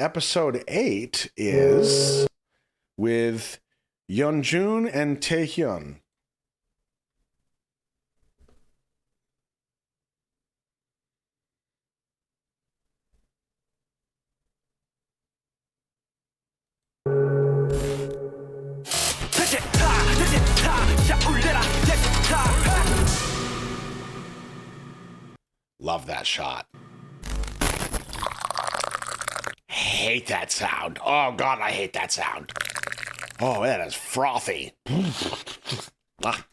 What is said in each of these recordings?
episode 8 is with Yeonjun and Taehyun. Love that shot. Hate that sound. Oh, God, I hate that sound. Oh, that is frothy. Ah.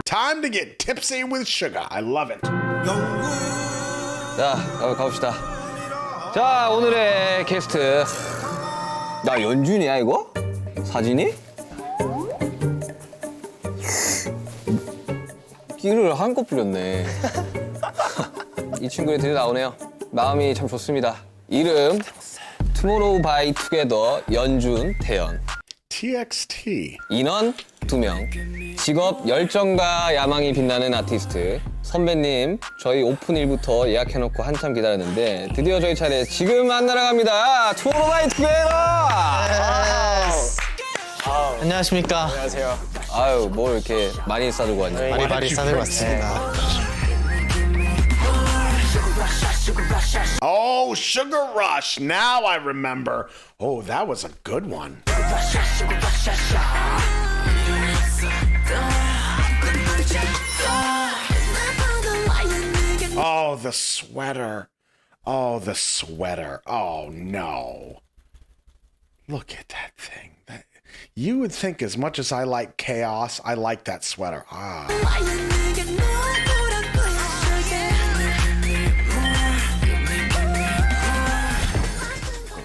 Time to get tipsy with sugar. I love it. 자, 가봅시다. 자, 오늘의 게스트. 나 연준이야, 이거? 사진이? 끼를 한껏 부렸네. 이 친구들이 드디어 나오네요. 마음이 참 좋습니다. 이름 투모로우 바이 투게더 연준, 태연. TXT. 인원 2명. 직업 열정과 야망이 빛나는 아티스트. 선배님, 저희 오픈 일부터 예약해놓고 한참 기다렸는데 드디어 저희 차례 지금 만나러 갑니다. 투모로우 바이 투게더! 안녕하십니까. 안녕하세요. 아유, 뭘 이렇게 많이 싸들고 왔냐. 많이 싸들고 왔습니다. Oh, Sugar Rush. Now I remember. Oh, that was a good one. Oh, the sweater. Oh, the sweater. Oh, no. Look at that thing. You would think as much as I like chaos, I like that sweater. Ah.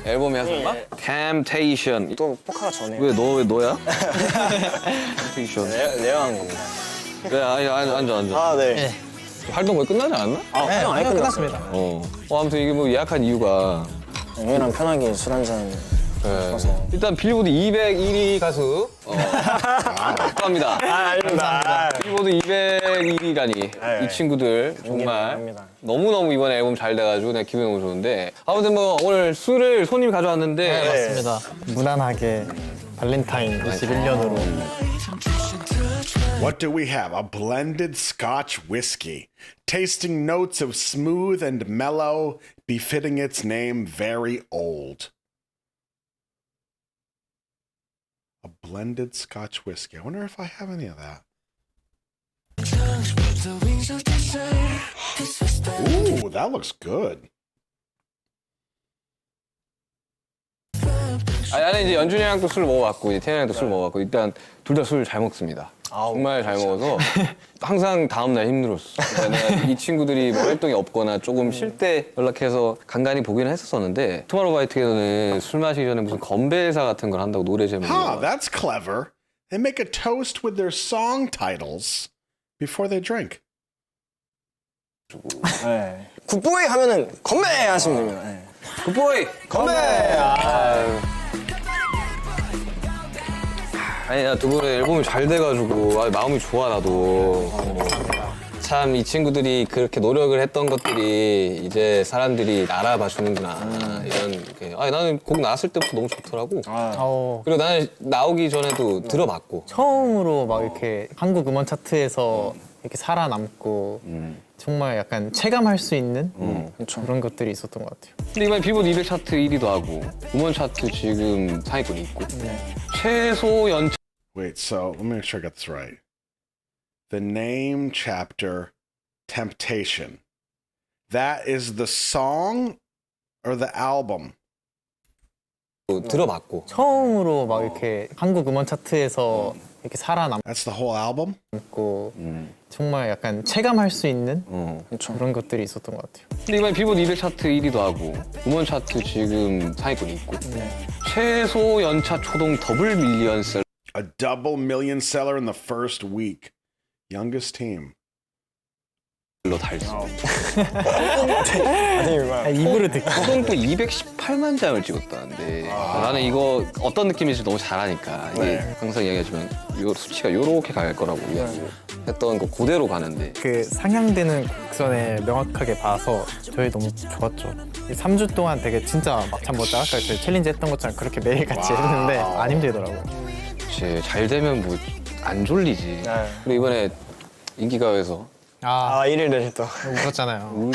앨범이야 설마? Temptation. 또 포카가 전에요. 왜 너야? Temptation. 레어한 겁니다. 네, 아니 앉아. 아, 네. 네. 활동 거의 끝나지 않았나? 아, 네, 촬영 아예 끝났습니다. 아무튼 이게 뭐 예약한 이유가 형이랑 편하게 술 한잔 해서. 일단 빌보드 201위 가수 축하합니다. 아닙니다. 빌보드 201위라니 이 친구들 정말 합니다. 너무너무 이번에 앨범 잘 돼가지고 내가 기분이 너무 좋은데 아무튼 뭐 오늘 술을 손님이 가져왔는데 네, 맞습니다. 무난하게 발렌타인 21년으로. What do we have? A blended Scotch whiskey, tasting notes of smooth and mellow, befitting its name, very old. A blended Scotch whiskey. I wonder if I have any of that. Ooh, that looks good. 나는 이제 연준이랑 또 술 먹어봤고 이제 태연이랑 또 술 먹어봤고 일단 둘 다 술 잘 먹습니다. 정말 잘 먹어서 항상 다음날 힘들었어. 그러니까 내가 이 친구들이 뭐 활동이 없거나 조금 쉴 때 연락해서 간간히 보기는 했었었는데 투모로우 바이 투게더는 술 마시기 전에 무슨 건배사 같은 걸 한다고 노래 제목이. Huh, that's clever. They make a toast with their song titles before they drink. 네. 굿보이 하면은 건배 하시면 됩니다. 네. 굿보이 건배. 아니 나 두 분의 앨범이 잘 돼가지고 마음이 좋아 나도. 참 이 친구들이 그렇게 노력을 했던 것들이 이제 사람들이 알아봐 주는구나 이런 게. 나는 곡 나왔을 때부터 너무 좋더라고. 그리고 나는 나오기 전에도 들어봤고. 처음으로 막 이렇게 한국 음원 차트에서 이렇게 살아남고 정말 약간 체감할 수 있는 그런 것들이 있었던 것 같아요. 근데 이번에 빌보드 200 차트 1위도 하고 음원 차트 지금 상위권에 있고 최소 연차. Wait, so let me make sure I got this right. The name chapter, Temptation. That is the song or the album? 들어봤고. 처음으로 막 이렇게 한국 음원 차트에서 이렇게 살아남고 That's the whole album? 정말 약간 체감할 수 있는 그런 것들이 있었던 것 같아요. 근데 이번에 빌보드 200 차트 1위도 하고 음원 차트 지금 상위권에 있고 최소 연차 초동 더블 밀리언셀러. A double million seller in the first week. Youngest team. 로 달성. 아니 막 입으로 듣기. 또 218만 장을 찍었다는데 나는 이거 어떤 느낌인지 너무 잘 아니까 이게 항상 이야기하지만 요 수치가 요렇게 갈 거라고 했던 거 그대로 가는데 그 상향되는 곡선을 명확하게 봐서 저희 너무 좋았죠. 3주 동안 되게 진짜 막 잠 못 자. 아까 저희 챌린지 했던 것처럼 그렇게 매일같이 했는데 안 힘들더라고요. 그치, 잘 되면 뭐 안 졸리지. 네. 그리고 이번에 인기가요에서 아, 1위를 또 울었잖아요.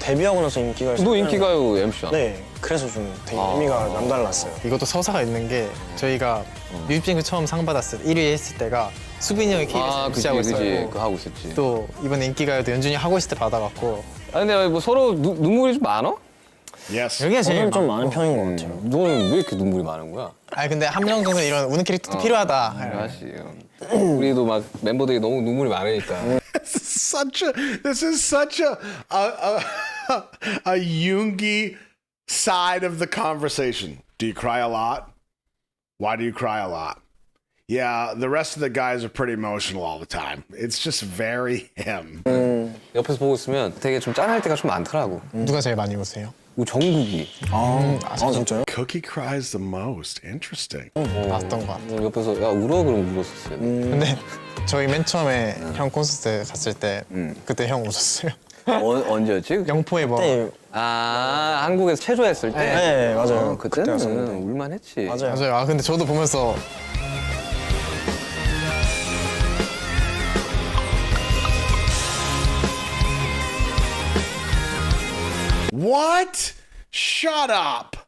데뷔하고 나서 인기가 너 인기가요 MC잖아. 네, 그래서 좀 되게 의미가 남달랐어요. 이것도 서사가 있는 게 저희가 뮤직뱅크 처음 상 받았을 때 1위 했을 때가 수빈이 형이 KBS 그치 MC하고 그치 있었고 그거 하고 있었지. 또 이번에 인기가요도 연준이 하고 있을 때 받아갖고 아 근데 뭐 서로 눈물이 좀 많아? Yes. 여기가 제일 저는 좀 많고. 많은 편인 것 같아요. 너는 왜 이렇게 눈물이 많은 거야? 아니 근데 한 명 정도 이런 우는 캐릭터도 필요하다. 사실 우리도 막 멤버들이 너무 눈물이 많으니까 This is such a Jungi side of the conversation. Do you cry a lot? Why do you cry a lot? Yeah, the rest of the guys are pretty emotional all the time. It's just very him. 옆에서 보고 있으면 되게 좀 짠할 때가 좀 많더라고. 누가 제일 많이 우세요? 우리 정국이 아 진짜요? Cookie cries the most. Interesting. 봤던 것 같아. 옆에서 야 울어 그럼 울었었어요. 근데 저희 맨 처음에 형 콘서트 갔을 때 그때 형 웃었어요. 언제였지? 영포에 뭐 네, 아 한국에서 체조했을 때. 네 맞아요. 그때는 그때였었는데. 울만했지. 맞아요. 맞아요. 아 근데 저도 보면서 What? Shut up.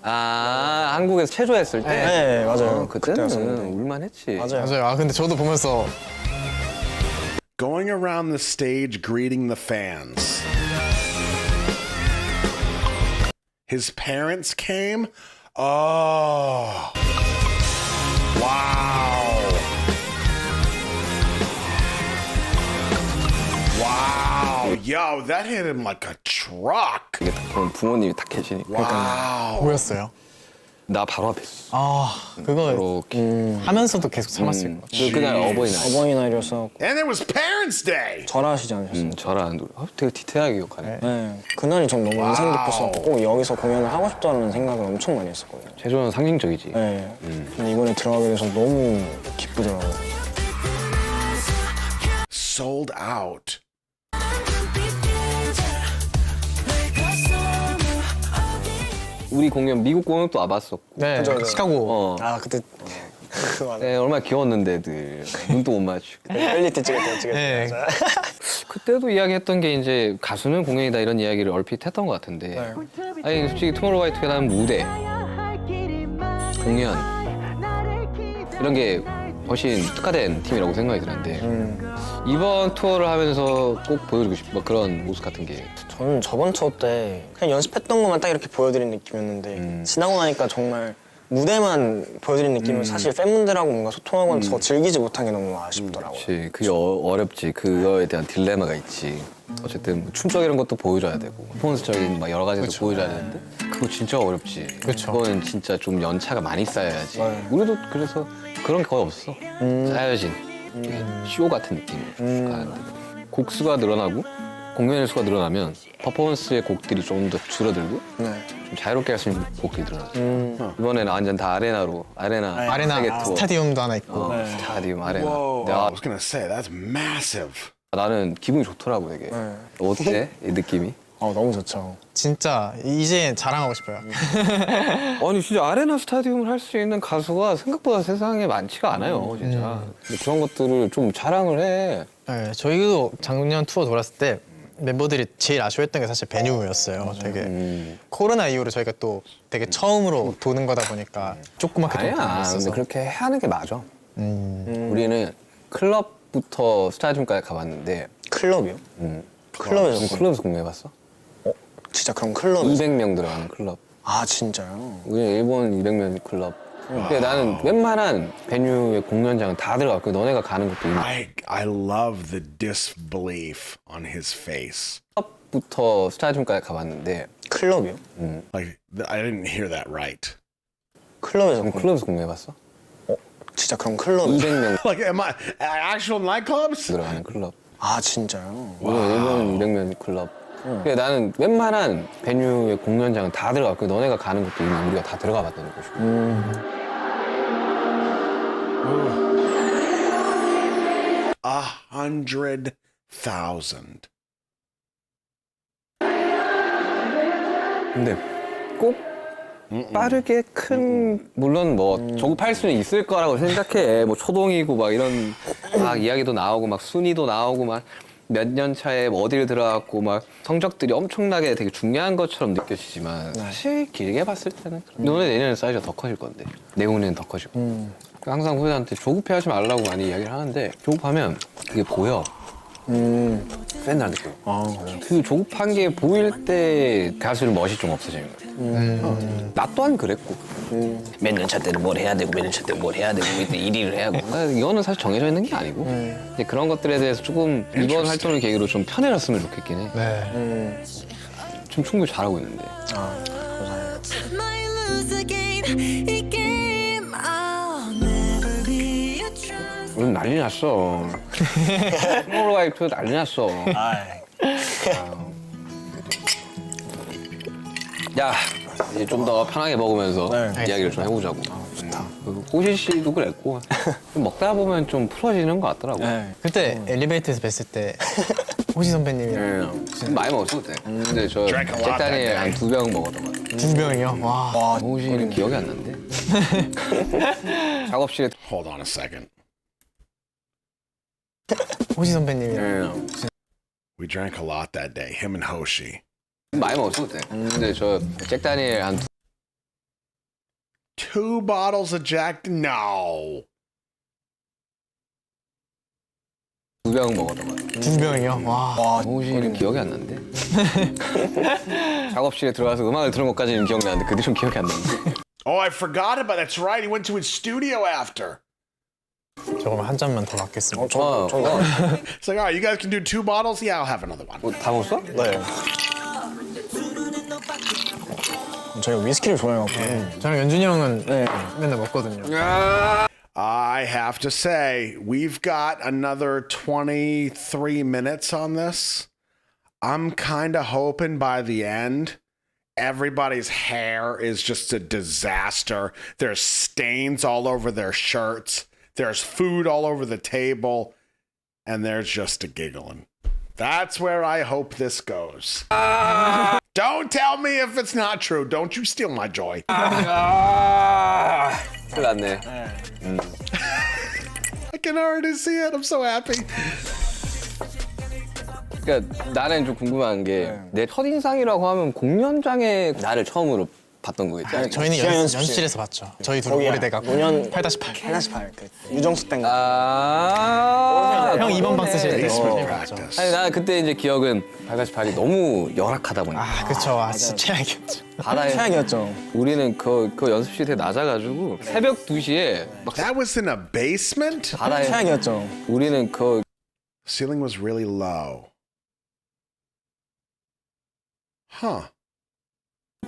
아 한국에서 체조했을 때. 네 맞아요. 그때는 그때였었는데. 울만했지. 맞아요. 맞아요. 아 근데 저도 보면서 Going around the stage greeting the fans. His parents came? Oh. Wow. Wow. Yo, that hit him like a truck. 이게 딱 보면 부모님이 딱 계시니까. Wow. 뭐였어요? 나 바로 앞에 있어. 아 그거 이렇게. 하면서도 계속 참았을 것 같아요. 그날 어버이날. 어버이날이어서 And it was Parents' Day. 절하시지 않으셨어요? 저랑 되게 디테일하게 기억하네. 네. 그날이 전 너무 인상 깊었어. 꼭 여기서 공연을 하고 싶다는 생각을 엄청 많이 했었거든요. 체조는 상징적이지. 네. 근데 이번에 들어가게 돼서 너무 기쁘더라고요. Sold out. 우리 공연 미국 공연 또 와봤었고. 네, 그죠. 시카고. 아 그때 그 맞아. 네, 얼마나 귀여웠는데들 눈도 못 맞추고. 퀄리티 찍을 때 네. 맞아. 그때도 이야기했던 게 이제 가수는 공연이다 이런 이야기를 얼핏 했던 것 같은데. 네. 아니 솔직히 투모로우바이투게더 하는 무대, 공연 이런 게 훨씬 특화된 팀이라고 생각이 드는데 이번 투어를 하면서 꼭 보여주고 싶은 뭐 그런 모습 같은 게 저는 저번 투어 때 그냥 연습했던 것만 딱 이렇게 보여드린 느낌이었는데 지나고 나니까 정말 무대만 보여드린 느낌은 사실 팬분들하고 뭔가 소통하고 더 즐기지 못한 게 너무 아쉽더라고요. 그치, 그게 어렵지. 그거에 대한 딜레마가 있지. 어쨌든 뭐 춤적 이런 것도 보여줘야 되고 퍼포먼스적인 막 여러 가지도 보여줘야 되는데 그거 진짜 어렵지. 그쵸. 그거는 진짜 좀 연차가 많이 쌓여야지. 네. 우리도 그래서 그런 게 거의 없어. 짜여진 쇼 같은 느낌으로 쭉 가는데 곡 수가 늘어나고 공연의 수가 늘어나면 퍼포먼스의 곡들이 좀 더 줄어들고 네. 좀 자유롭게 할 수 있는 곡들이 늘어나죠. 이번에는 완전 다 아레나 세계 아레나 투어. 스타디움도 하나 있고. 스타디움 아레나. Whoa. 내가 I was going to say, that's massive. 나는 기분이 좋더라고 되게. 네. 어때 이 느낌이? 너무 좋죠. 진짜 이제 자랑하고 싶어요. 아니 진짜 아레나 스타디움을 할 수 있는 가수가 생각보다 세상에 많지가 않아요 진짜. 근데 그런 것들을 좀 자랑을 해. 네, 저희도 작년 투어 돌았을 때 멤버들이 제일 아쉬워했던 게 사실 베뉴였어요. 되게 코로나 이후로 저희가 또 되게 처음으로 도는 거다 보니까 조그맣게 아니야. 도는 게 근데 있어서. 그렇게 해야 하는 게 맞아. 우리는 클럽부터 스타디움까지 가봤는데 클럽이요? 클럽에서 클럽에서 공연해봤어? 진짜 그럼 클럽에서 200명 들어가는 클럽. 아 진짜요? 우리는 일본 200명 클럽. 근데 나는 웬만한 베뉴의 공연장은 다 들어갔고 너네가 가는 것도 이미 I love the disbelief on his face. 클럽부터 스타디움까지 가봤는데 클럽이요? Like, I didn't hear that right. 클럽에서 그럼 클럽에서 공개해봤어? 진짜 그런 클럽 200명 Like, am I actual nightclubs? 들어가는 클럽. 아 진짜요? 일본 200명 클럽. 그러니까 나는 웬만한 베뉴의 공연장은 다 들어갔고 너네가 가는 것도 이미 우리가 다 들어가 봤던 곳이고. 100,000. 근데 꼭 빠르게 큰 물론 뭐 조급할 수는 있을 거라고 생각해. 뭐 초동이고 막 이런 막 이야기도 나오고 막 순위도 나오고 막 몇 년 차에 뭐 어디를 들어갔고 막 성적들이 엄청나게 되게 중요한 것처럼 느껴지지만 사실 길게 봤을 때는 너네 내년에 사이즈가 더 커질 건데 내후년엔 더 커지고 그러니까 항상 후배한테 조급해하지 말라고 많이 이야기를 하는데 조급하면 그게 보여. 팬들한테 보여. 그 조급한 게 보일 때 가수의 멋이 좀 없어지는 것 같아. 나 또한 그랬고 몇 년 차 때는 뭘 해야 되고 몇 년 차 때는 뭘 해야 되고 이때 1위를 해야 되고 이거는 사실 정해져 있는 게 아니고 이제 그런 것들에 대해서 조금 이번 활동을 계기로 좀 편해졌으면 좋겠긴 해. 네. 좀 충분히 잘하고 있는데. might lose again. 이 게임 I'll never be a trust. 오늘 난리 났어. 스몰라이프 난리 났어. 야, 이제 좀 더 편하게 먹으면서 이야기를 좀 해보자고. 좋다. 호시 씨도 그랬고 먹다 보면 좀 풀어지는 것 같더라고. 그때 엘리베이터에서 뵀을 때 호시 선배님이랑 많이 먹었어 그때. 근데 저 Drank a lot 잭다니엘 that 한 2병 먹었던 것 같아. 2병이요? 와. 호시는 기억이 안 난대. 작업실에 Hold on a second. 호시 선배님이랑 We drank a lot that day, him and Hoshi. 많이 먹었어 그때. 근데 저 잭다니엘 한 2 bottles of Jack. No. 2병 먹었던 것 같아. 2병이요? 와. 호시는 기억이 안 난대. 작업실에 들어가서 음악을 들은 것까지는 기억나는데 그 뒤로는 기억이 안 나는데. Oh, I forgot about that. That's right. He went to his studio after. 저 그럼 한 잔만 더 받겠습니다. It's like, all right, you guys can do 2 bottles? Yeah, I'll have another one. 다 먹었어? 네. 저희가 위스키를 좋아해갖고 저랑 연준이 형은 맨날 먹거든요. I have to say, we've got another 23 minutes on this. I'm kind of hoping by the end, everybody's hair is just a disaster. There's stains all over their shirts. There's food all over the table. And there's just a giggling. That's where I hope this goes. Don't tell me if it's not true. Don't you steal my joy. 큰일 났네. I can already see it. I'm so happy. 그러니까 나는 좀 궁금한 게 내 첫인상이라고 하면 공연장에 나를 처음으로 봤던 거겠지. 저희는 지하 연습실. 연습실에서 봤죠. 저희 둘은 거기야. 오래돼갖고 5년 8-8. 8-8 그 유정수 땐가 형 2번 방 쓰실 때 Basement 봤죠. practice. 아니 나 그때 이제 기억은 8-8이 너무 열악하다 보니까 아 그쵸. 아 진짜 최악이었죠. 바다에 최악이었죠. 우리는 그 연습실에 되게 낮아가지고 새벽 2시에 막 That was in a basement? 바다에 최악이었죠. 우리는 그 Ceiling was really low. Huh.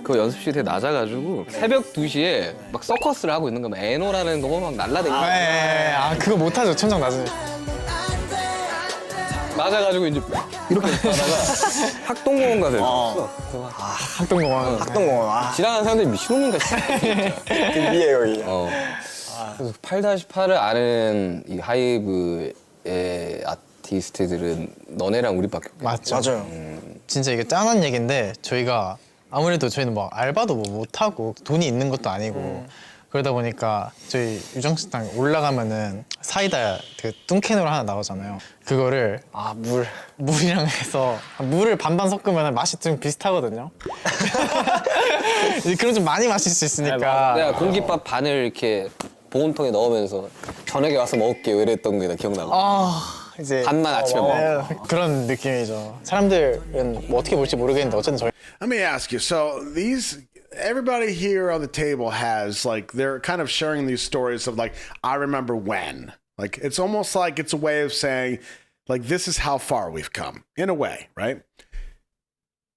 그 연습실이 되게 낮아가지고 새벽 2시에 막 서커스를 하고 있는 거야. 막 에노라는 거 막 날라다니고 아 그거 못하죠. 천장 낮은. 맞아가지고 이제 이렇게 하다가 학동공원 가서 이렇게 었어 학동공원. 학동공원 아 지나가는 사람들이 미친놈인가 싶어. 그 위에 여기 그래서 8-8을 아는 이 하이브의 아티스트들은 너네랑 우리밖에 없겠다. 맞죠. 맞아요. 진짜 이게 짠한 얘기인데 저희가 아무래도 저희는 뭐 알바도 뭐 못하고 돈이 있는 것도 아니고 그러다 보니까 저희 유정식당 올라가면은 사이다 그 뚱캔으로 하나 나오잖아요. 그거를 물이랑 해서 물을 반반 섞으면 맛이 좀 비슷하거든요. 그럼 좀 많이 마실 수 있으니까. 내가 공깃밥 반을 이렇게 보온통에 넣으면서 저녁에 와서 먹을게요 이랬던 게 나 기억나고. 이제 반만 아침에 먹어. 네, 그런 느낌이죠. 사람들은 뭐 어떻게 볼지 모르겠는데 어쨌든 저희 Let me ask you. So everybody here on the table has like they're kind of sharing these stories of like I remember when. Like it's almost like it's a way of saying like this is how far we've come in a way, right?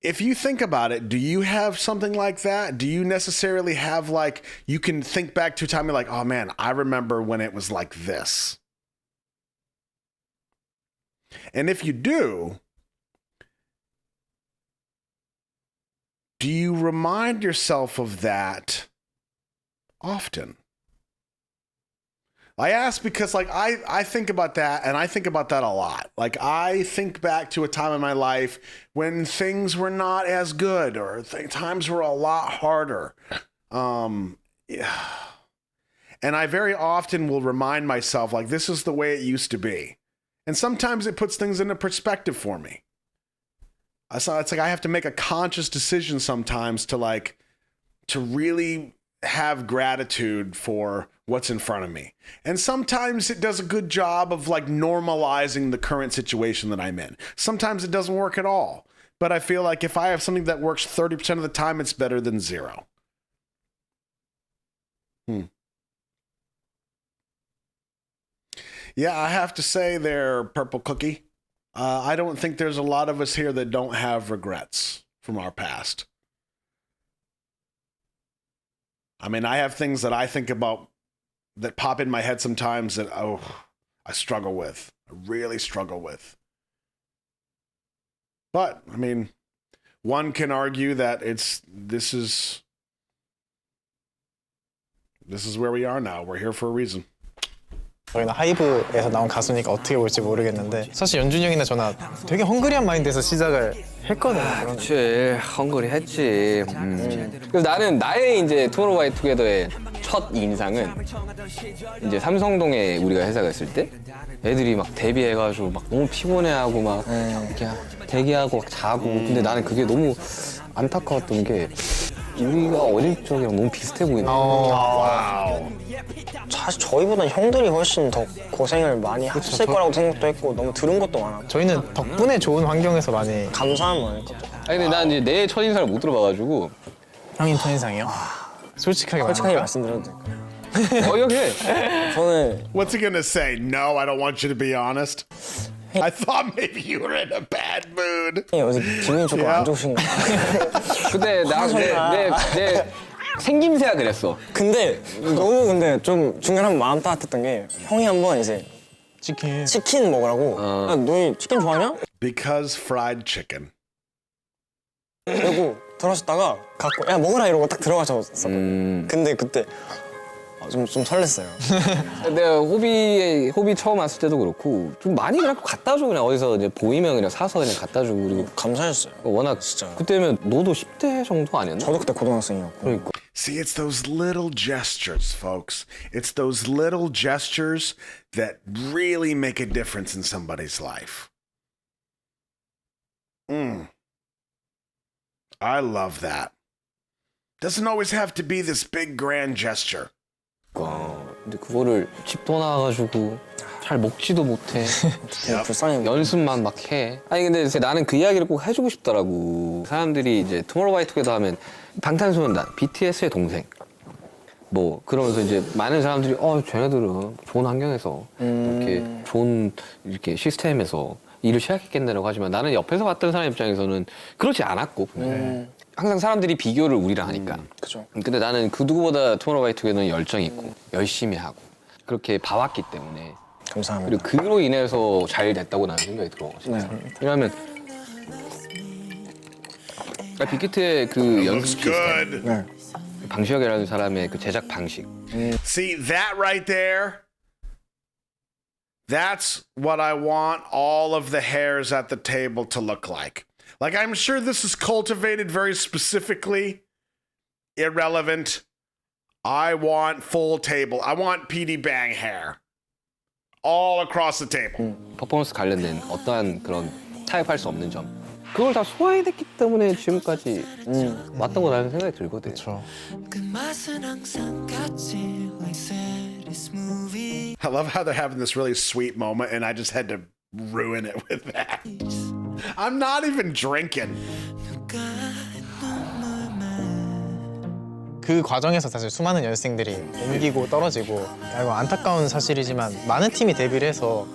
if you think about it, do you have something like that? Do you necessarily have like, you can think back to a time you're like, oh man, I remember when it was like this. And if you do you remind yourself of that often? I ask because like I think about that, and I think about that a lot. Like I think back to a time in my life when things were not as good, or times were a lot harder. Yeah. And I very often will remind myself like this is the way it used to be. And sometimes it puts things into perspective for me. So it's like I have to make a conscious decision sometimes to really have gratitude for what's in front of me. And sometimes it does a good job of like normalizing the current situation that I'm in. Sometimes it doesn't work at all. But I feel like if I have something that works 30% of the time, it's better than zero. Yeah, I have to say there, Purple Cookie. I don't think there's a lot of us here that don't have regrets from our past. I mean, I have things that I think about that pop in my head sometimes that, I struggle with. I really struggle with. But, I mean, one can argue that this is where we are now. We're here for a reason. 저희는 하이브에서 나온 가수니까 어떻게 볼지 모르겠는데 사실 연준이 형이나 저나 되게 헝그리한 마인드에서 시작을 했거든요. 그렇지, 헝그리 했지. 그래서 나는 나의 이제 투모로우바이투게더의 첫 인상은 이제 삼성동에 우리가 회사가 있을 때 애들이 막 데뷔해가지고 막 너무 피곤해하고 막 이렇게 대기하고 막 자고. 근데 나는 그게 너무 안타까웠던 게 우리가 어릴 적이랑 너무 비슷해 보이는 거야. 사실 저희보다 형들이 훨씬 더 고생을 많이 했을 거라고 생각도 했고 너무 들은 것도 많았고 저희는 덕분에 좋은 환경에서 많이 감사한 마음이니까. 아니 근데 난 이제 내 첫인상을 못 들어봐가지고 형님 첫인상이요? 솔직하게 솔직하게 말하면 말씀드려도 될까요? 어이없게 저는 What's he gonna say? No, I don't want you to be honest. I thought maybe you were in a bad mood. 어제 기분이 조금 안 좋으신 것 같아요. 근데 내 생김새가 그랬어. 근데 너무 근데 좀 중간에 한번 마음 따뜻했던 게 형이 한번 이제 치킨 먹으라고 야, 너희 치킨 좋아하냐? Because fried chicken. 그리고 들어왔다가 갖고 야 먹으라 이러고 딱 들어가셨었거든요. 근데 그때 좀 설렜어요. 내가 호비 처음 왔을 때도 그렇고 좀 많이 그냥 갖다 줘. 그냥 어디서 이제 보이면 그냥 사서 그냥 갖다 주고. 그리고 감사했어요. 워낙 진짜. 그때면 너도 10대 정도 아니었나? 저도 그때 고등학생이었고. 그러니까. See, it's those little gestures, folks. It's those little gestures that really make a difference in somebody's life. I love that. Doesn't always have to be this big grand gesture. 근데 그거를 집 떠나가지고 잘 먹지도 못해. 되게 불쌍해. 연습만 막 해. 아니 근데 나는 그 이야기를 꼭 해주고 싶더라고. 사람들이 이제 투모로우바이투게더 하면 방탄소년단, BTS의 동생. 뭐 그러면서 이제 많은 사람들이 쟤네들은 좋은 환경에서 이렇게 좋은 이렇게 시스템에서 일을 시작했겠네라고 하지만 나는 옆에서 봤던 사람 입장에서는 그렇지 않았고 항상 사람들이 비교를 우리랑 하니까. 그죠. 근데 나는 그 누구보다 투모로우바이투게더는 열정이 있고 열심히 하고 그렇게 봐왔기 때문에. 감사합니다. 그리고 그로 인해서 잘 됐다고 나는 생각이 들어. 진짜. 왜냐하면 빅히트의 그 연습 시스템, Good. 방시혁이라는 사람의 그 제작 방식. See, that right there, that's what I want all of the hairs at the table to look like. Like, I'm sure this is cultivated very specifically, irrelevant. I want full table. I want PD Bang hair. All across the table. 퍼포먼스 관련된 어떠한 그런 타협할 수 없는 점. 그걸 다 소화해냈기 때문에 지금까지 왔던 거라는 생각이 들거든. 그렇죠. 그 맛은 항상 같이 like series movie. I love how they're having this really sweet moment, and I just had to ruin it with that. I'm not even drinking. 그 과정에서 사실 수많은 연습생들이 옮기고 떨어지고 이거 안타까운 사실이지만 많은 팀이 데뷔를 해서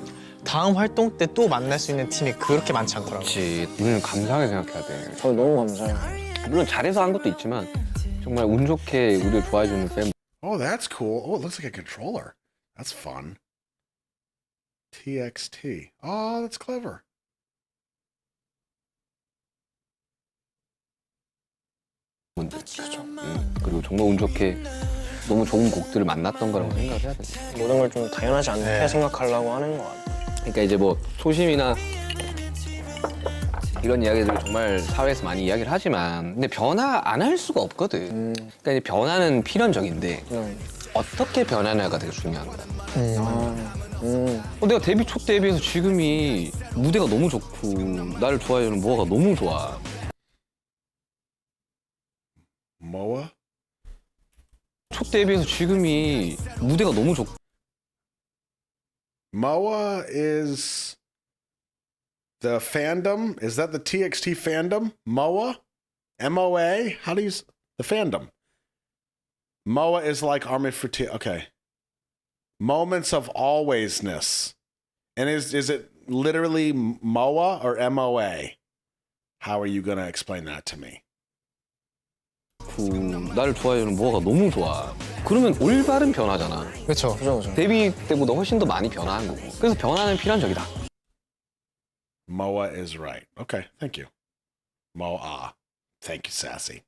다음 활동 때 또 만날 수 있는 팀이 그렇게 많지 않더라고요. 그렇지. 우리는 감사하게 생각해야 돼. 저 너무 감사해요. 물론 잘해서 한 것도 있지만 정말 운 좋게 우리를 좋아해주는 팬. Oh, that's cool. Oh, it looks like a controller. That's fun. TXT. Oh, that's clever. 그리고 정말 운 좋게 너무 좋은 곡들을 만났던 거라고 생각을 해야 돼. 모든 걸 좀 당연하지 않게 네. 생각하려고 하는 것 같아요. 그러니까 이제 뭐 소심이나 이런 이야기들을 정말 사회에서 많이 이야기를 하지만 근데 변화 안 할 수가 없거든. 그러니까 이제 변화는 필연적인데 어떻게 변하냐가 되게 중요한 거야. 내가 데뷔 초 때에 비해서 지금이 무대가 너무 좋고 나를 좋아해주는 뭐가 너무 좋아. Moa? 초 때에 비해서 지금이 무대가 너무 좋고 Moa is the fandom. Is that the TXT fandom? Moa? MOA? How do you... The fandom. Moa is like Army for T... Okay. Moments of alwaysness. And is it literally MOA or MOA? How are you going to explain that to me? 나를 좋아해주는 뭐가 너무 좋아. 그러면 올바른 변화잖아. 그렇죠. 그죠. 데뷔 때보다 훨씬 더 많이 변화한 거고. 그래서 변화는 필연적이다. Moa is right. Okay, thank you. Moa. Thank you, Sassy.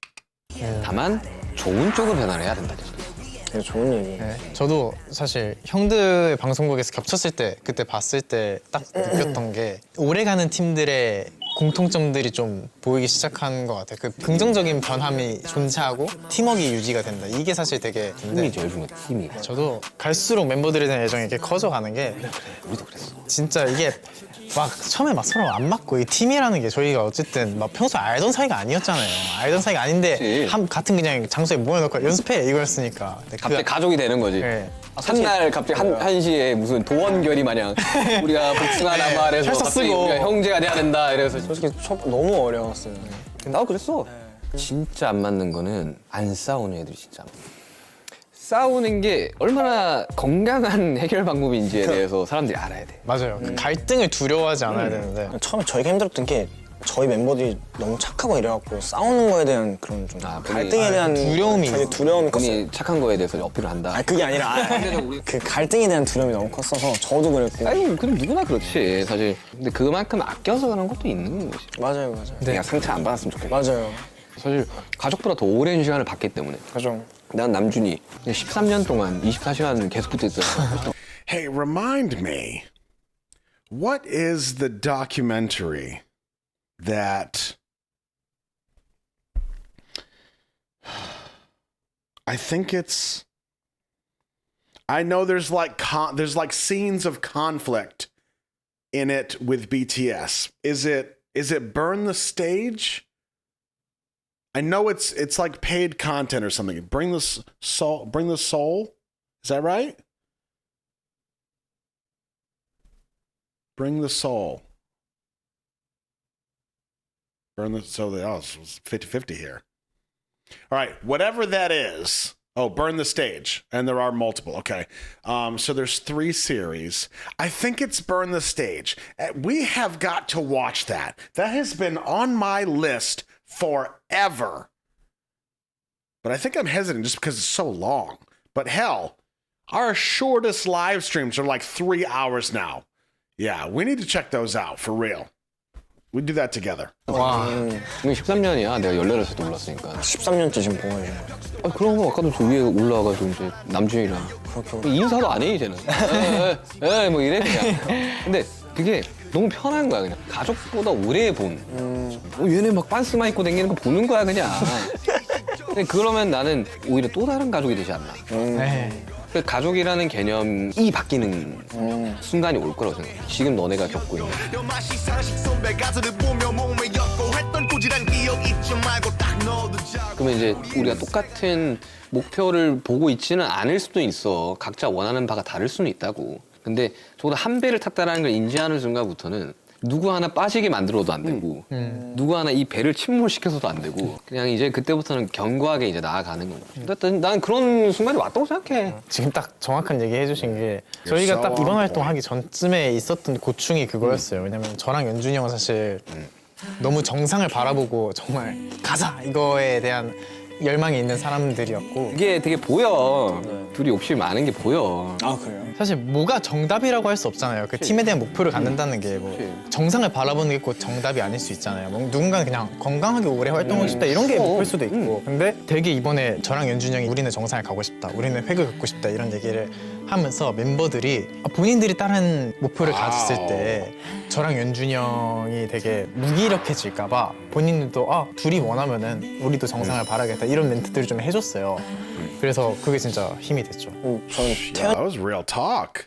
다만 좋은 쪽으로 변화를 해야 된다. 되게 좋은 얘기예요. 네, 저도 사실 형들 방송국에서 겹쳤을 때 그때 봤을 때 딱 느꼈던 게 오래가는 팀들의 공통점들이 좀 보이기 시작한 것 같아요. 그 긍정적인 변함이 존재하고 팀워크 유지가 된다. 이게 사실 되게 팀이 제일 중요해. 팀이. 저도 갈수록 멤버들에 대한 애정이 이렇게 커져가는 게 우리도 그랬어. 진짜 이게 막 처음에 막 서로 안 맞고 이 팀이라는 게 저희가 어쨌든 막 평소 알던 사이가 아니었잖아요. 알던 사이가 아닌데 그치. 같은 그냥 장소에 모여놓고 연습해 이거였으니까. 근데 갑자기 가족이 되는 거지. 네. 한날 갑자기 한 시에 무슨 도원결의 마냥 우리가 복숭아 나발에서 철사 갑자기 쓰고. 우리가 형제가 돼야 된다 이래서 솔직히 너무 어려웠어요. 나도 그랬어. 진짜 안 맞는 거는 안 싸우는 애들이 진짜 안 맞아. 싸우는 게 얼마나 건강한 해결 방법인지에 대해서 사람들이 알아야 돼. 맞아요. 그 갈등을 두려워하지 않아야 되는데 처음에 저희가 힘들었던 게 저희 멤버들이 너무 착하고 이래갖고 싸우는 거에 대한 그런 좀 아, 갈등에 대한 두려움이 저희 두려움이 컸어요. 본인이 착한 거에 대해서 어필을 한다. 아 그게 아니라 그 갈등에 대한 두려움이 너무 컸어서 저도 그랬고. 아니, 그럼 누구나 그렇지, 사실. 근데 그만큼 아껴서 그런 것도 있는 거지. 맞아요. 그냥 상처 안 받았으면 좋겠다. 맞아요. 사실 가족보다 더 오랜 시간을 봤기 때문에. 그죠. 난 남준이 13년 동안 24시간 계속 붙어 있었어. Hey, remind me, what is the documentary that I think it's I know there's like there's like scenes of conflict in it with BTS. Is it Burn the Stage? I know it's like paid content or something. Bring the soul. Is that right? Bring the soul. It's 50-50 here. All right, whatever that is. Oh, Burn the Stage. And there are multiple. Okay. So there's 3 series. I think it's Burn the Stage. We have got to watch that. That has been on my list forever. But I think I'm hesitant just because it's so long. But hell, our shortest live streams are like 3 hours now. Yeah, we need to check those out for real. We do that together. 와 이게 13년이야. 내가 14살 때 올랐으니까. 13년째 지금 보고 계신 거예요. 아, 그럼 아까도 저 위에 올라와가지고 이제 남준이랑 인사도 안 해 이제는. 뭐 이래 그냥. 근데 그게 너무 편한 거야 그냥. 가족보다 오래 본. 얘네 막 빤스만 입고 다니는 거 보는 거야 그냥. 근데 그러면 나는 오히려 또 다른 가족이 되지 않나. 네. 그 가족이라는 개념이 바뀌는 순간이 올 거라고 생각해. 지금 너네가 겪고 있는. 그러면 이제 우리가 똑같은 목표를 보고 있지는 않을 수도 있어. 각자 원하는 바가 다를 수는 있다고. 근데 적어도 한 배를 탔다는 걸 인지하는 순간부터는 누구 하나 빠지게 만들어도 안 되고 누구 하나 이 배를 침몰시켜서도 안 되고 그냥 이제 그때부터는 견고하게 이제 나아가는 거죠. 어쨌든 난 그런 순간이 왔다고 생각해. 지금 딱 정확한 얘기 해주신 게 저희가 so 딱 on 이번 활동하기 전쯤에 있었던 고충이 그거였어요. 왜냐면 저랑 연준이 형은 사실 너무 정상을 바라보고 정말 가자 이거에 대한 열망이 있는 사람들이었고 이게 되게 보여. 둘이 욕심이 많은 게 보여. 아 그래요? 사실 뭐가 정답이라고 할 수 없잖아요. 그 팀에 대한 목표를 갖는다는 게 뭐 정상을 바라보는 게 꼭 정답이 아닐 수 있잖아요. 뭐 누군가는 그냥 건강하게 오래 활동하고 싶다 이런 게 목표일 수도 있고. 근데 되게 이번에 저랑 연준이 형이 우리는 정상을 가고 싶다, 우리는 획을 긋고 싶다 이런 얘기를 하면서 멤버들이 본인들이 다른 목표를 가졌을 때 저랑 연준이 형이 되게 무기력해질까 봐 본인들도 둘이 원하면은 우리도 정상을 바라겠다 이런 멘트들을 좀 해줬어요. 그래서 그게 진짜 힘이 됐죠. 저는 Yeah, that was real talk.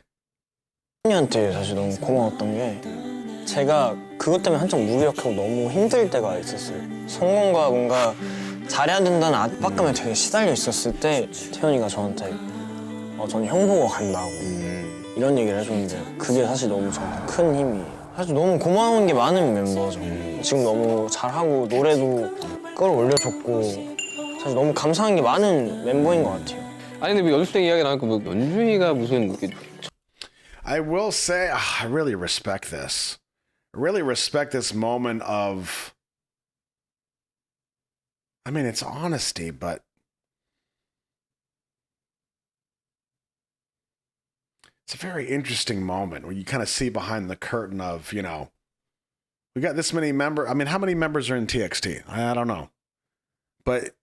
태연이한테 사실 너무 고마웠던 게 제가 그것 때문에 한창 무기력하고 너무 힘들 때가 있었어요. 성공과 뭔가 잘해야 된다는 압박감에 되게 시달려 있었을 때 태연이가 저한테 저는 형 보고 간다고 이런 얘기를 해줬는데 그게 사실 너무 저한테 큰 힘이에요. 사실 너무 고마운 게 많은 멤버죠. 지금 너무 잘하고 노래도 끌어올려줬고 사실 너무 감사한 게 많은 멤버인 것 같아요. 아니 근데 뭐 연습생 이야기 나니까 뭐 연준이가 무슨 이렇게 I will say, I really respect this. I really respect this moment of, I mean, it's honesty, but it's a very interesting moment where you kind of see behind the curtain of, you know, we got this many members. I mean, how many members are in TXT? I don't know. But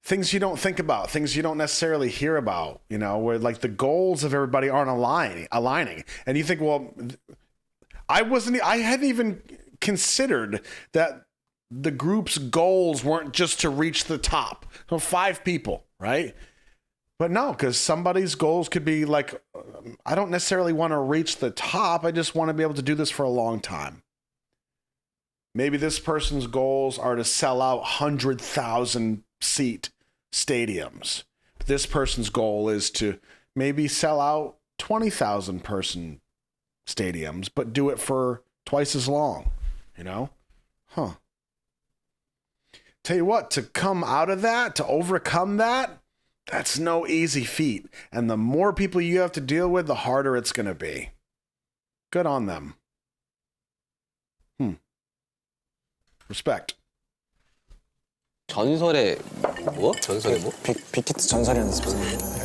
things you don't think about, things you don't necessarily hear about, you know, where like the goals of everybody aren't aligning. And you think, well, I hadn't even considered that the group's goals weren't just to reach the top. So 5 people, right? But no, because somebody's goals could be like, I don't necessarily want to reach the top. I just want to be able to do this for a long time. Maybe this person's goals are to sell out 100,000 seat stadiums. This person's goal is to maybe sell out 20,000 person stadiums, but do it for twice as long, you know? Huh. Tell you what, to come out of that, to overcome that, that's no easy feat. And the more people you have to deal with, the harder it's going to be. Good on them. Respect. 전설의 뭐? 전설의 뭐? 빅히트 전설이라는 스포츠.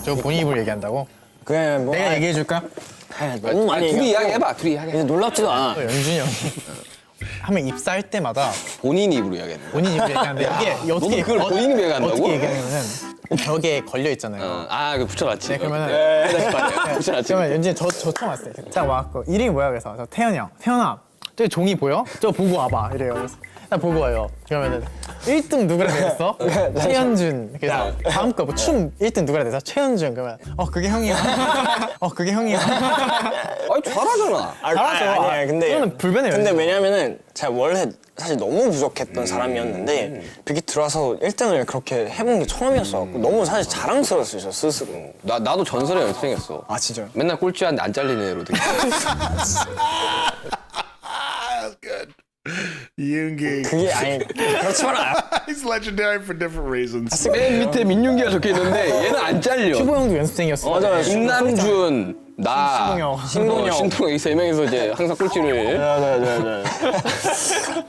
저 본인 입으로 얘기한다고? 그냥 뭐 내가 얘기해줄까? 너무 많이 둘이 얘기하고 이야기해봐. 둘이 이야기해. 이제 놀랍지도 않아. 연준이 형이 하면 입사할 때마다 본인 입으로 이야기해. 본인 입으로 얘기하는데 이게 너도 그걸 본인 입으로 얘기한다고? 어떻게 얘기하냐면은 벽에 걸려 있잖아요. 그 붙여놨지. 네, 그러면은 붙여놨지. 그러면 연준이 저 처음 왔어요. 딱 와갖고 이름이 뭐야 그래서 저 태현이 형. 태현아 저기 종이 보여? 저 보고 와봐 이래요. 그래서 딱 보고 와요. 그러면은 1등 누구라 그랬어? 최현준. 그래서 다음 거 뭐 춤 1등 누구라 그랬어? 최현준. 그러면 그게 형이야. 그게 형이야. 아니 잘하잖아. 잘하죠. 아니야, 근데 그거는 불변해요. 근데 왜냐면은 제가 원래 사실 너무 부족했던 사람이었는데 빅히 들어와서 1등을 그렇게 해본 게 처음이었어. 너무 사실 자랑스러웠어요, 저 스스로. 나도 전설의 연습생이었어. 아 진짜요? 맨날 꼴찌하는데 안 잘리는 애로 되게. That's good. Yoongi. 그게 아니 그렇지만 않아요. He's legendary for different reasons. 맨 밑에 민윤기가 적혀있는데 얘는 안 잘려. 큐보 형도 연습생이었어. 맞아요. 김남준, 나, 신동영. 신동영 이 3명이서 이제 항상 꼴찌를. 네.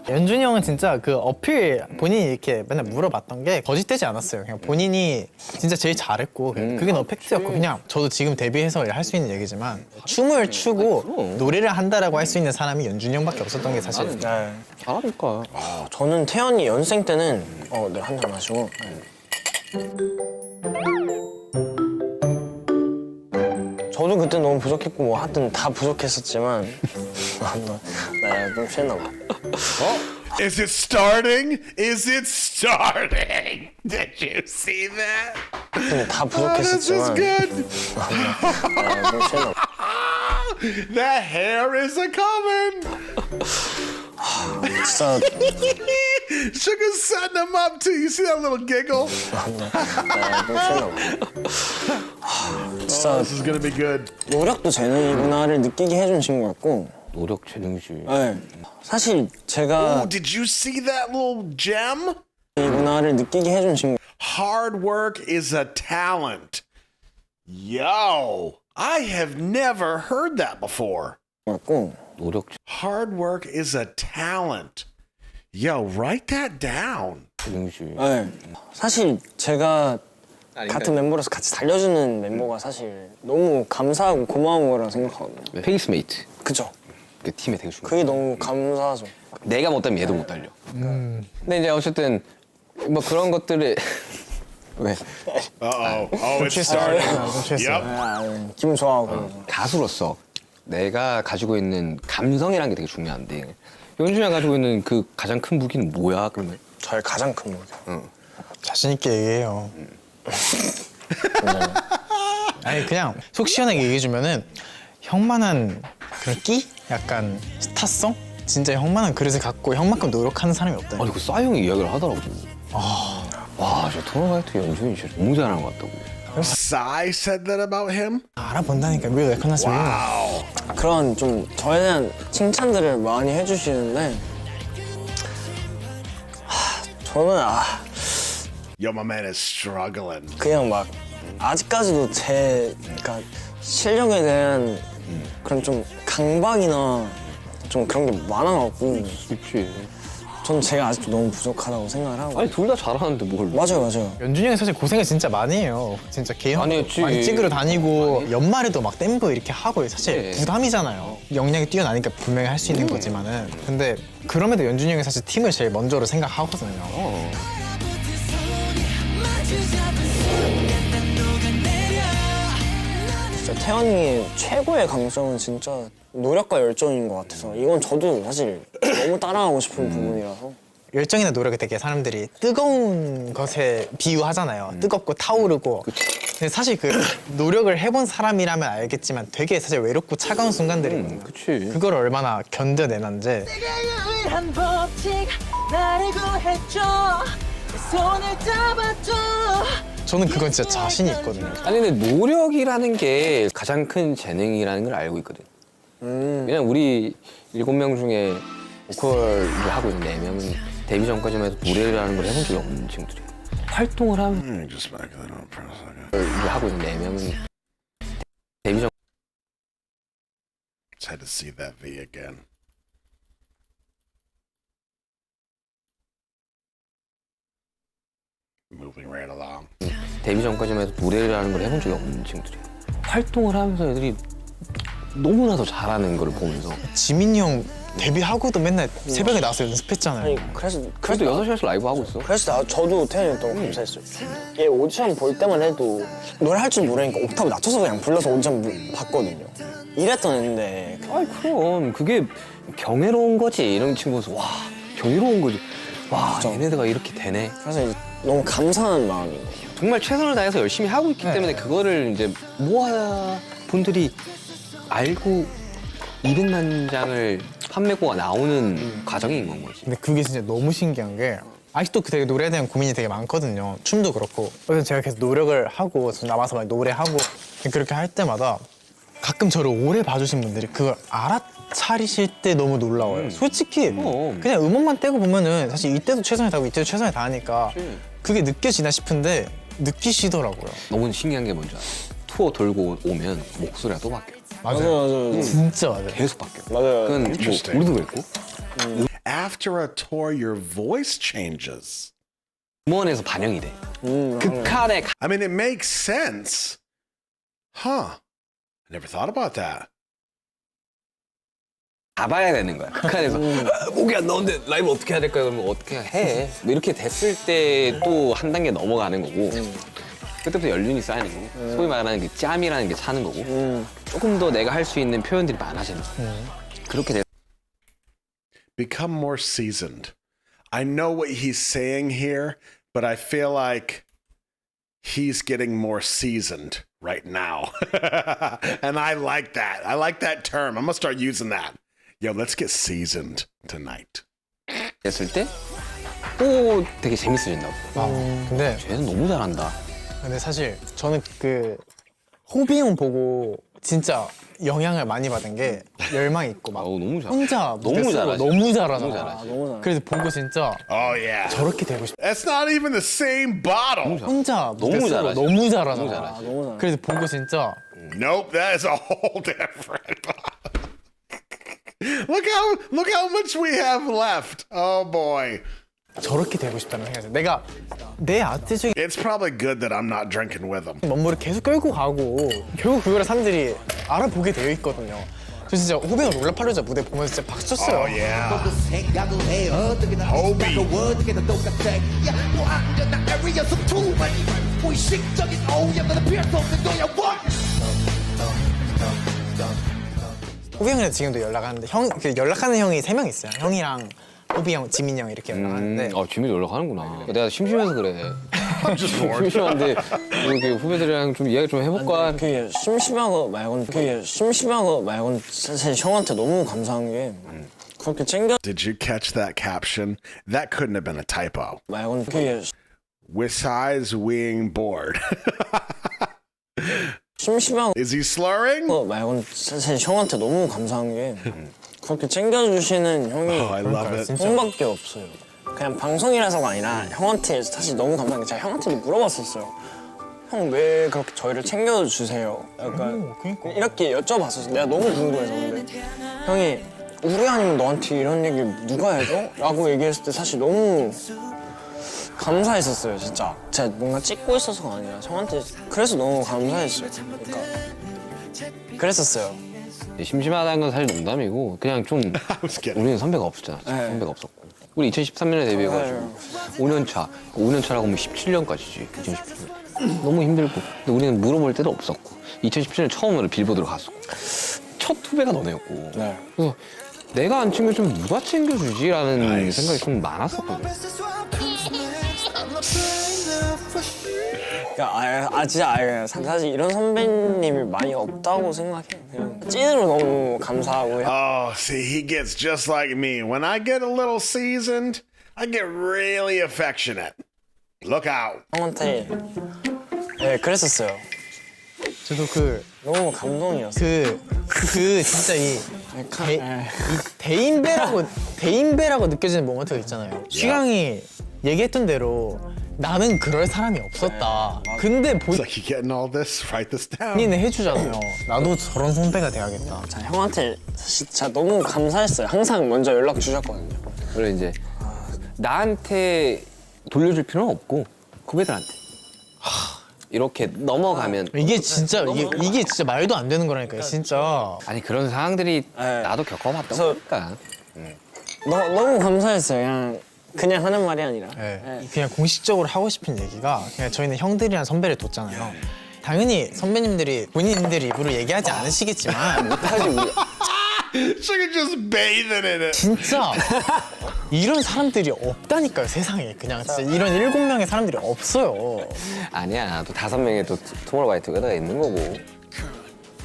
연준이 형은 진짜 그 어필 본인이 이렇게 맨날 물어봤던 게 거짓되지 않았어요. 그냥 본인이 진짜 제일 잘했고 그게 너무 팩트였고 그냥 저도 지금 데뷔해서 할 수 있는 얘기지만 춤을 추고 노래를 한다라고 할 수 있는 사람이 연준이 형밖에 없었던 게 사실. 네. 잘하니까. 저는 태연이 연생 때는 네, 한 잔 마시고 저도 그때 너무 부족했고 뭐 하여튼 다 부족했었지만 나 좀 취했나 봐. Is it starting? Is it starting? Did you see that? 근데 다 This is 부족했었지만 good. 나 좀 취했나 봐. That hair is a coming. 진짜 Sugar's setting him up too. You see that little giggle? 나 좀 취했나 봐. 진짜 This is gonna be good. 노력도 재능이구나를 느끼게 해준 친구였고 노력 재능주의. 네. 사실 제가 Oh, did you see that little gem? 이 문화를 느끼게 해준 친구. Hard work is a talent. Yo, I have never heard that before. 같고 노력 Hard work is a talent. Yo, write that down. 재능주의. 네. 사실 제가 같은 멤버로서 같이 달려주는 멤버가 사실 너무 감사하고 고마운 거라 생각하거든요. 페이스메이트. 그죠? 그 팀에 되게 중요해. 그게 너무 감사하죠. 내가 못 달면 얘도 못 달려. 근데 이제 어쨌든 뭐 그런 것들을 왜 Uh-oh. Oh, it's starting. Yep. 기분 좋아하고. 가수로서 내가 가지고 있는 감성이라는 게 되게 중요한데 연준이가 가지고 있는 그 가장 큰 무기는 뭐야? 그러면 저의 가장 큰 무기. 자신 있게 얘기해요. 아니 그냥 속 시원하게 얘기해주면은 형만한 그런 끼? 약간 스타성? 진짜 형만한 그릇을 갖고 형만큼 노력하는 사람이 없다. 아니 그 싸형이 이야기를 하더라고. 와, 저 토너바이트 연준이 진짜 너무 잘하는 것 같다고. Psy said that about him? 알아본다니까 real recognize me. Wow. 그런 좀 저에 대한 칭찬들을 많이 해주시는데 저는 Yo, my man is struggling. 그냥 막 아직까지도 제 그러니까 실력에 대한 그런 좀 강박이나 좀 그런 게 많아갖고 그렇지. 전 제가 아직도 너무 부족하다고 생각을 하고. 아니 둘 다 잘하는데 뭘. 맞아요. 연준이 형이 사실 고생을 진짜 많이 해요. 진짜 개형 많이 했지. 많이 찍으러 다니고 연말에도 막 댐브 이렇게 하고 사실 네. 부담이잖아요. 역량이 뛰어나니까 분명히 할 수 있는 거지만은 근데 그럼에도 연준이 형이 사실 팀을 제일 먼저로 생각하거든요. 진짜 태연이 최고의 강점은 진짜 노력과 열정인 것 같아서 이건 저도 사실 너무 따라하고 싶은 부분이라서. 열정이나 노력이 되게 사람들이 뜨거운 것에 비유하잖아요. 뜨겁고 타오르고. 근데 사실 그 노력을 해본 사람이라면 알겠지만 되게 사실 외롭고 차가운 순간들이 있거든요. 그치. 그걸 얼마나 견뎌내는지. 한 법칙 나를 구해줘 내 손을 잡아줘 저는 그건 진짜 자신이 있거든요. 아니 근데 노력이라는 게 가장 큰 재능이라는 걸 알고 있거든. 왜냐면 우리 7명 중에 보컬을 하고 있는 4명은 데뷔 전까지만 해도 노래라는 걸 해본 적이 없는 친구들이야. 활동을 하면 Just back that up for a second. 하고 있는 4명은 데뷔 전 Just had to see that V again. Moving right along. 데뷔 전까지만 해도 노래라는 걸 해본 적이 없는 친구들이야. 활동을 하면서 애들이 너무나도 잘하는 걸 보면서 지민이 형 데뷔하고도 맨날 새벽에 나와서 연습했잖아요. 아니 그래서 그래도 6시간씩 라이브 하고 있어. 그래서 저도 태연이 너무 감사했어요. 얘 오디션 볼 때만 해도 노래 할 줄 모르니까 옥타브 낮춰서 그냥 불러서 오디션 봤거든요. 이랬던 애인데 아이 그럼 그게 경이로운 거지. 이런 친구에서 와 경이로운 거지. 와 얘네들가 이렇게 되네. 그래서 이제 너무 감사한 마음이에요. 정말 최선을 다해서 열심히 하고 있기 때문에 그거를 이제 모아 분들이 알고 200만 장을 판매고가 나오는 과정인 건 거지. 근데 그게 진짜 너무 신기한 게 아직도 그 되게 노래에 대한 고민이 되게 많거든요. 춤도 그렇고. 그래서 제가 계속 노력을 하고 남아서 막 노래하고 그렇게 할 때마다 가끔 저를 오래 봐주신 분들이 그걸 알아차리실 때 너무 놀라워요. 솔직히 그냥 음원만 떼고 보면은 사실 이때도 최선을 다하고 이때도 최선을 다하니까 그게 느껴지나 싶은데 느끼시더라고요. 너무 신기한 게 뭔지 알아? 투어 돌고 오면 목소리가 또 바뀌어. 맞아요. 진짜 맞아요. 계속 바뀌어. 맞아요. 그건 뭐 Interesting. 우리도 그랬고. After a tour, your voice changes. 음원에서 반영이 돼. 극한의 I mean, it makes sense. Huh. I never thought about that. 가봐야 되는 거야. 극한에서 목이 안 나오는데 라이브 어떻게 해야 될까? 그러면 어떻게 해? 뭐 이렇게 됐을 때 또 한 단계 넘어가는 거고 그때부터 연륜이 쌓이는 거고 소위 말하는 그 짬이라는 게 차는 거고 조금 더 내가 할 수 있는 표현들이 많아지는 거야. 그렇게 돼. Become more seasoned. I know what he's saying here, but I feel like he's getting more seasoned right now. And I like that. I like that term. I'm going to start using that. Yo, let's get seasoned tonight. 됐을 때 또 되게 재밌어진다고. 근데 쟤는 너무 잘한다. 사실 저는 그 호비 형 보고 진짜 영향을 많이 받은 게 열망이 있고 막 너무 잘해. 혼자 무대 쓰고 잘하지. 너무 잘하잖아. 너무 잘하지. 너무 잘해. 그래서 보고 진짜 Oh yeah. 저렇게 되고 싶다. That's not even the same bottle. 혼자 무대 너무 쓰고 잘하지. 너무 잘하잖아. 너무 잘하지. 너무 잘해. 그래서 보고 진짜 Nope, that is a whole different bottle. Look how much we have left. Oh boy. 저렇게 되고 싶다는 생각이 들어요. 내가 내 아티스트적인 It's probably good that I'm not drinking with them. 면모를 계속 끌고 가고 결국 그거를 사람들이 알아보게 되어 있거든요. 저 진짜 호뱅을 롤라팔로자 무대 보면서 진짜 박수 쳤어요. Oh yeah. Hobie. 호비 형이랑 지금도 연락하는데 연락하는 형이 3명 있어요. 형이랑 호비 형, 지민 형 이렇게 연락하는데 지민이 연락하는구나. 내가 심심해서 그래. Just bored. 심심한데 이렇게 후배들이랑 좀 이야기 좀 해볼까? 그게 심심하고 말곤 사실 형한테 너무 감사한 게 그렇게 챙겨 Did you catch that caption? That couldn't have been a typo. 말곤 그게 With size being bored. 심심하고 Is he slurring? 말곤 사실 형한테 너무 감사한 게 그렇게 챙겨주시는 형이 Oh, I love it. 진짜 형밖에 없어요. 그냥 방송이라서가 아니라 형한테 사실 너무 감사한 게 제가 형한테도 물어봤었어요. 형 왜 그렇게 저희를 챙겨주세요? 약간 그러니까. 이렇게 여쭤봤었어요. 내가 너무 궁금해서. 근데 형이 우리 아니면 너한테 이런 얘기 누가 해줘? 라고 얘기했을 때 사실 너무 감사했었어요, 진짜. 제가 뭔가 찍고 있어서가 아니라 형한테 그래서 너무 감사했어요. 그러니까 그랬었어요. 심심하다는 건 사실 농담이고 그냥 좀 was kidding. 우리는 선배가 없었잖아. 네. 선배가 없었고. 우리 2013년에 데뷔해가지고 5년 차. 5년 차라고 하면 17년까지지. 2017년. 너무 힘들고. 근데 우리는 물어볼 때도 없었고. 2017년 처음으로 빌보드로 갔었고. 첫 후배가 너네였고. 네. 그래서 내가 안 챙겨주면 누가 챙겨주지라는 생각이 좀 많았었거든. 그러니까 진짜 사실 이런 선배님이 많이 없다고 생각해요. 그냥 찐으로 너무 감사하고요. Oh, see, he gets just like me. When I get a little seasoned, I get really affectionate. Look out. 형한테 네 그랬었어요. 저도 그 너무 감동이었어요. 진짜 이 대인배라고 느껴지는 모먼트가 있잖아요. 슈강이 얘기했던 대로 나는 그럴 사람이 없었다. 근데 It's like you getting all this? Write this down. 본인은 해주잖아요. 나도 저런 선배가 돼야겠다. 자, 형한테 진짜 너무 감사했어요. 항상 먼저 연락 주셨거든요. 그리고 이제 나한테 돌려줄 필요는 없고 후배들한테 이렇게 넘어가면 이게 진짜 이게 진짜 말도 안 되는 거라니까요. 진짜. 아니 그런 상황들이 네. 나도 겪어봤던 그래서- 거니까. 너무 감사했어요. 그냥 하는 말이 아니라. 네. 그냥 공식적으로 하고 싶은 얘기가 그냥 저희는 형들이랑 선배를 뒀잖아요. 당연히 선배님들이 본인들 입으로 얘기하지 않으시겠지만 못하지 우리. Sugar just bathing in it. 진짜 이런 사람들이 없다니까요, 세상에. 그냥 진짜 이런 7명의 사람들이 없어요. 아니야 또 5명의 또 투모로우바이투게더가 있는 거고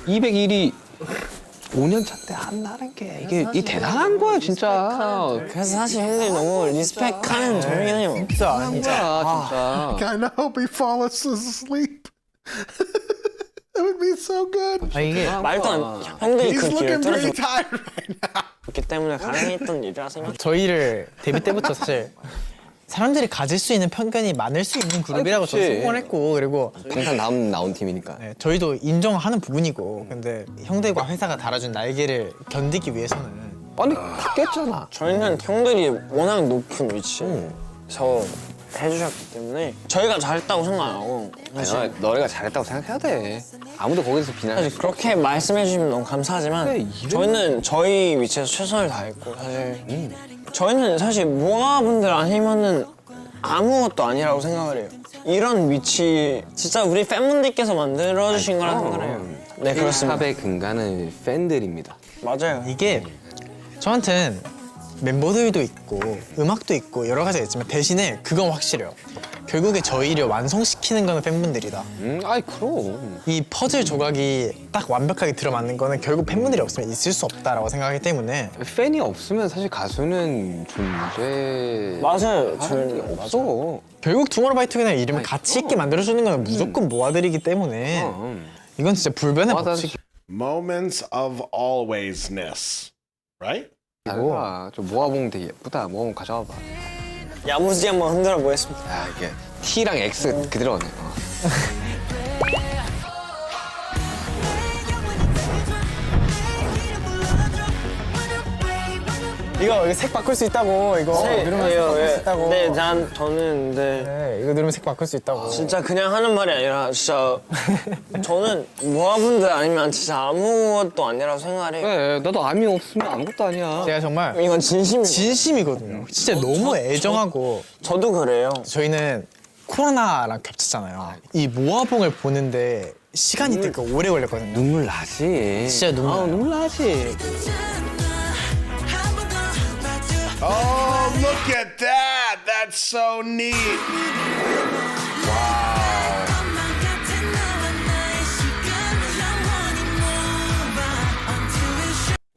201이 5년 차 때 안 나는 게 이게 대단한 거야 진짜. 그래서 사실 형들이 너무 리스펙하는 점이긴 해요. 진짜 진짜. Kinda hope he falls asleep. That would be so good. 아 이게 말도 안 형들이 He's 그 길을 looking pretty 뚫어줬기 tired right now. 때문에 가능했던 일이라 생각. 저희를 데뷔 때부터 사실 사람들이 가질 수 있는 편견이 많을 수 있는 그룹이라고 저는 그치. 생각을 했고, 그리고 강산 다음 나온 팀이니까. 네, 저희도 인정하는 부분이고, 근데 형들과 회사가 달아준 날개를 견디기 위해서는 아니 바뀌었잖아. 저희는 형들이 워낙 높은 위치에서 해주셨기 때문에 저희가 잘했다고 생각 안 하고 사실 너희가 잘했다고 생각해야 돼. 아무도 거기서 비난해. 사실 그렇게 말씀해 주시면 너무 감사하지만 그래, 이런- 저희는 저희 위치에서 최선을 다했고 사실 저희는 사실 모아분들 아니면은 아무것도 아니라고 생각을 해요. 이런 위치 진짜 우리 팬분들께서 만들어주신 거라 생각을 해요. 네 그렇습니다. 힙합의 근간은 팬들입니다. 맞아요. 이게 저한텐 멤버들도 있고 음악도 있고 여러 가지가 있지만 대신에 그건 확실해요. 결국에 저희를 완성시키는 거는 팬분들이다. 아이 그럼. 이 퍼즐 조각이 딱 완벽하게 들어맞는 거는 결국 팬분들이 없으면 있을 수 없다라고 생각하기 때문에 팬이 없으면 사실 가수는 존재. 맞아요. 저는 저희 없어. 결국 투모로우바이투게더의 이름을 가치 있게 만들어주는 건 무조건 모아드리기 때문에 이건 진짜 불변의 맞아. 법칙. Moments of alwaysness. Right? 아, 저 모아봉 되게 예쁘다. 모아봉 가져와 봐. 야무지게 한번 흔들어 보겠습니다. 아, 이게 T랑 X 그대로 하네. 이거 색 바꿀 수 있다고. 이거 누르면 색 바꿀 수 있다고. 네, 저는 네, 이거 누르면 색 바꿀 수 있다고. 진짜 그냥 하는 말이 아니라 진짜 저는 모아분들 아니면 진짜 아무것도 아니라고 생각을 해요. 그래, 나도 암이 없으면 아무것도 아니야. 제가 정말 이건 진심이에요. 진심이거든요. 진짜 너무 애정하고. 저도 그래요. 저희는 코로나랑 겹쳤잖아요. 이 모아봉을 보는데 시간이 되게 오래 걸렸거든요. 눈물 나지. 진짜 눈물 나요. 눈물 나지. Oh, look at that. That's so neat. Wow.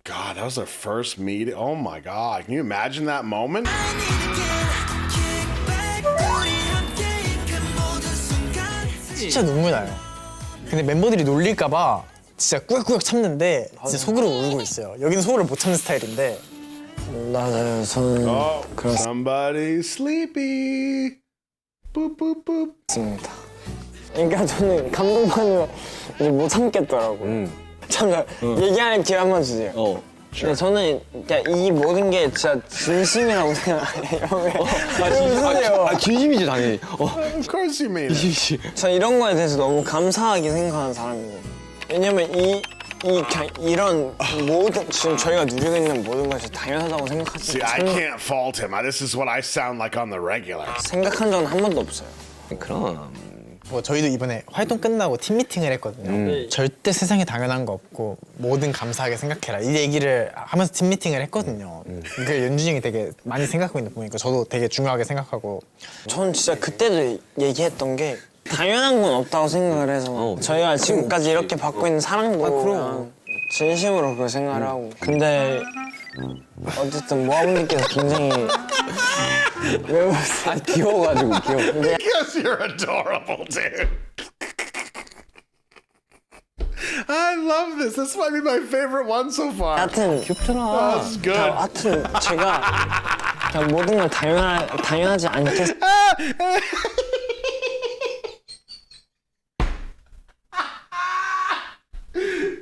God, that was their first meeting. Oh my God. Can you imagine that moment? 진짜 눈물 나요. 근데 멤버들이 놀릴까봐 진짜 꾸역꾸역 참는데 진짜 속으로 울고 있어요. 여기는 속으로 못 참는 스타일인데. 맞아요. 저는 Oh, somebody sleepy. Boop, boop, boop. 그렇습니다. 그러니까 저는 감동받으면 이제 못 참겠더라고요. 참 얘기할 기회 한 번 주세요. 근데 저는 그냥 이 모든 게 진짜 진심이라고 생각해요. 진심이지 당연히. Of course you mean it. 저 이런 거에 대해서 너무 감사하게 생각하는 사람이거든요. 왜냐면 그냥 이런 모든 지금 저희가 누리고 있는 모든 것이 당연하다고 See, I 생각하지 can't fault him. This is what I sound like on the regular. 생각한 적은 한 번도 없어요. 그럼. 뭐 저희도 이번에 활동 끝나고 팀 미팅을 했거든요. 절대 세상에 당연한 거 없고 뭐든 감사하게 생각해라 이 얘기를 하면서 팀 미팅을 했거든요. 그 연준이 형이 되게 많이 생각하고 있는 거 보니까 저도 되게 중요하게 생각하고. 전 진짜 그때도 얘기했던 게 당연한 건 없다고 생각을 해서 저희가 지금까지 이렇게 받고 있는 사랑도 그냥 진심으로 그걸 생각을 하고. 근데 어쨌든 모아분들께서 굉장히 왜 웃으세요? 아 귀여워가지고 귀여워. Because you're adorable, dude. I love this. This might be my favorite one so far. 하여튼 귀엽잖아. That's good. 하여튼 제가 그냥 모든 걸 당연하지 않게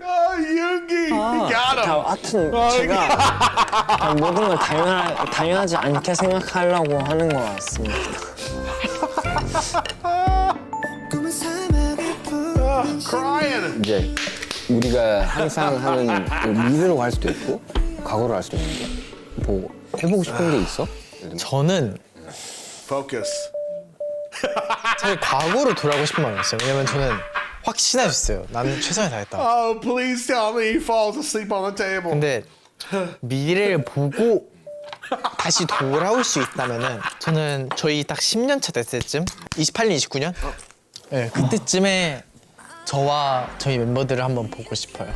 Oh, Yoongi. You got him. 하여튼 제가 그냥 모든 걸 당연하지 않게 생각하려고 하는 것 같습니다. Crying. 이제 우리가 항상 하는 미래로 갈 수도 있고 과거로 갈 수도 있는데 뭐 해보고 싶은 게 있어? 저는 Focus. 사실 과거로 돌아가고 싶은 마음이 있어요. 왜냐면 저는 확신할 수 있어요. 나는 최선을 다했다. Oh, please tell me he falls asleep on the table. 근데 미래를 보고 다시 돌아올 수 있다면은 저는 저희 딱 10년 차 됐을 때쯤 28년, 29년? 네, 그때쯤에 저와 저희 멤버들을 한번 보고 싶어요.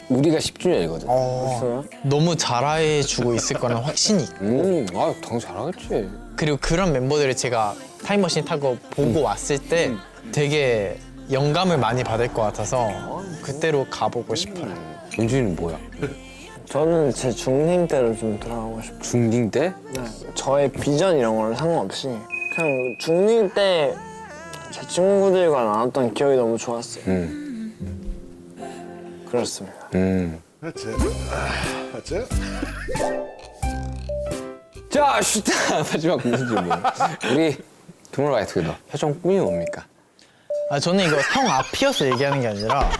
우리가 10주년이거든. 너무 잘해주고 있을 거라는 확신이 있고 아, 당연 잘하겠지. 그리고 그런 멤버들을 제가 타임머신 타고 보고 왔을 때 되게 영감을 많이 받을 것 같아서 그때로 가보고 싶어요. 연준이는 뭐야? 저는 제 중딩 때로 좀 돌아가고 싶어요. 중딩 때? 저의 비전 이런 거랑 상관없이 그냥 중딩 때 제 친구들과 나눴던 기억이 너무 좋았어요. 그렇습니다. That's it. That's it. 자, 슈타 마지막 무슨 질문? 우리 투모로우 투게더 최종 꿈이 뭡니까? 아 저는 이거 형 앞이어서 얘기하는 게 아니라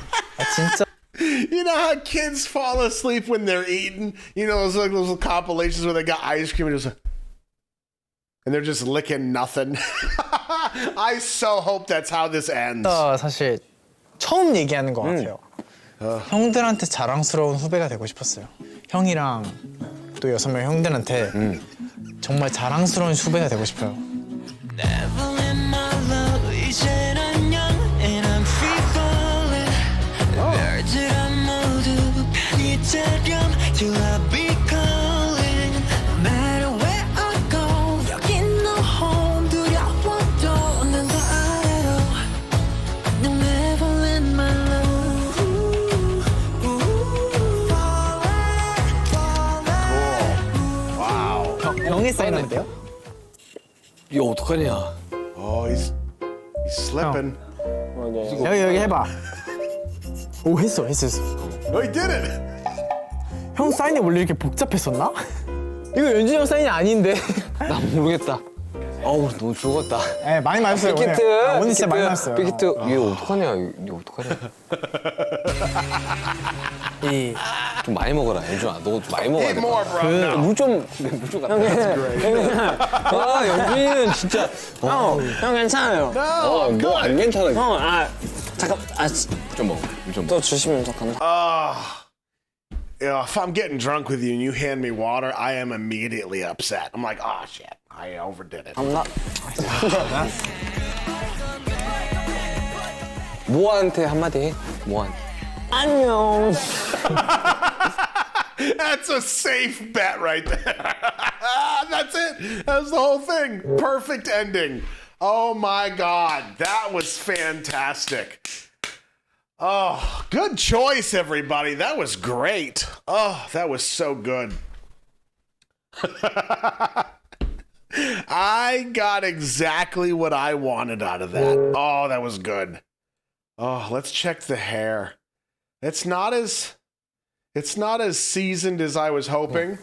진짜 You know how kids fall asleep when they're eating? You know those like those compilations where they got ice cream and they're just licking nothing. I so hope that's how this ends. 사실 처음 얘기하는 것 같아요. 형들한테 자랑스러운 후배가 되고 싶었어요. 형이랑 또 6명 형들한테 정말 자랑스러운 후배가 되고 싶어요. Never in my love 이젠 안녕 and I'm free falling 별들아 모두 편히처럼 till I be calling no matter where I go 여긴 no home 두려워도 난 더 아래로 No never in my love 0에 사인하면 돼요? 이거 어떡하냐? Oh, he's slipping. 여기 해봐. 오 했어. Oh, he did it. 형 사인이 원래 이렇게 복잡했었나? 이거 연준이 형 사인이 아닌데. 나 모르겠다. 어우 너무 죽었다. 네, 많이 맞았어요. 빅히트. 오늘 진짜 많이 맞았어요. 빅히트. 이거 어떡하냐? 이거 어떡하냐? 이 좀 많이 먹어라, 연준아. 너 좀 많이 먹어야 돼. More, bro. 물좀 갖다. 아 연준이는 진짜. 형 괜찮아요. 너 안 괜찮아. 형 잠깐 좀 먹어. 좀 먹어. 또 주시면 더 감사. Yeah, if I'm getting drunk with you and you hand me water, I am immediately upset. I'm like, oh shit, I overdid it. 모아한테 한마디 해. 모아한테. 안녕. That's a safe bet right there. That's it. That's the whole thing. Perfect ending. Oh my God. That was fantastic. Oh, good choice, everybody. That was great. Oh, that was so good. I got exactly what I wanted out of that. Oh, that was good. Oh, let's check the hair. It's not as seasoned as I was hoping.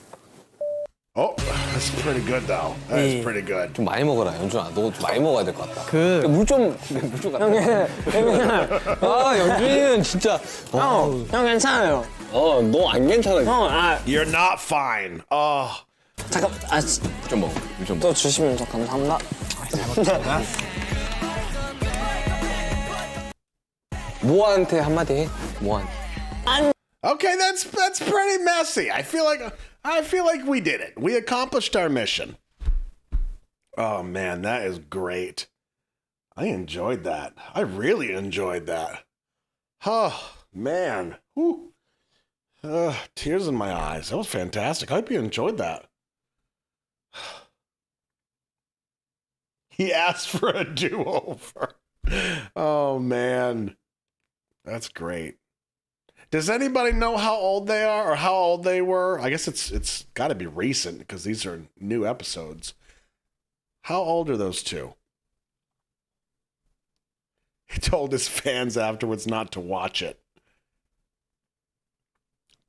Oh, that's pretty good though. That is pretty good. 좀 많이 먹어라, 연준아. 너 좀 많이 먹어야 될 것 같다. 물좀 갖다. 아 연준이는 진짜. 형 괜찮아요. 너 안 괜찮아. 형 You're not fine. Oh, 잠깐 좀 먹어. 좀 먹어. 또 주시면 더 감사합니다. 모아한테 한마디 해. 모아한테. okay. That's pretty messy. I feel like we did it. We accomplished our mission. Oh man, that is great. I enjoyed that. I really enjoyed that. Oh man. Whew. Tears in my eyes. That was fantastic. I hope you enjoyed that. He asked for a do-over. Oh man. That's great. Does anybody know how old they are or how old they were? I guess it's got to be recent because these are new episodes. How old are those two? He told his fans afterwards not to watch it.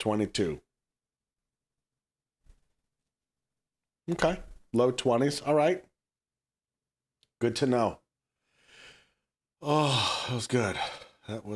22. Okay. Low 20s. All right. Good to know. Oh, that was good. That was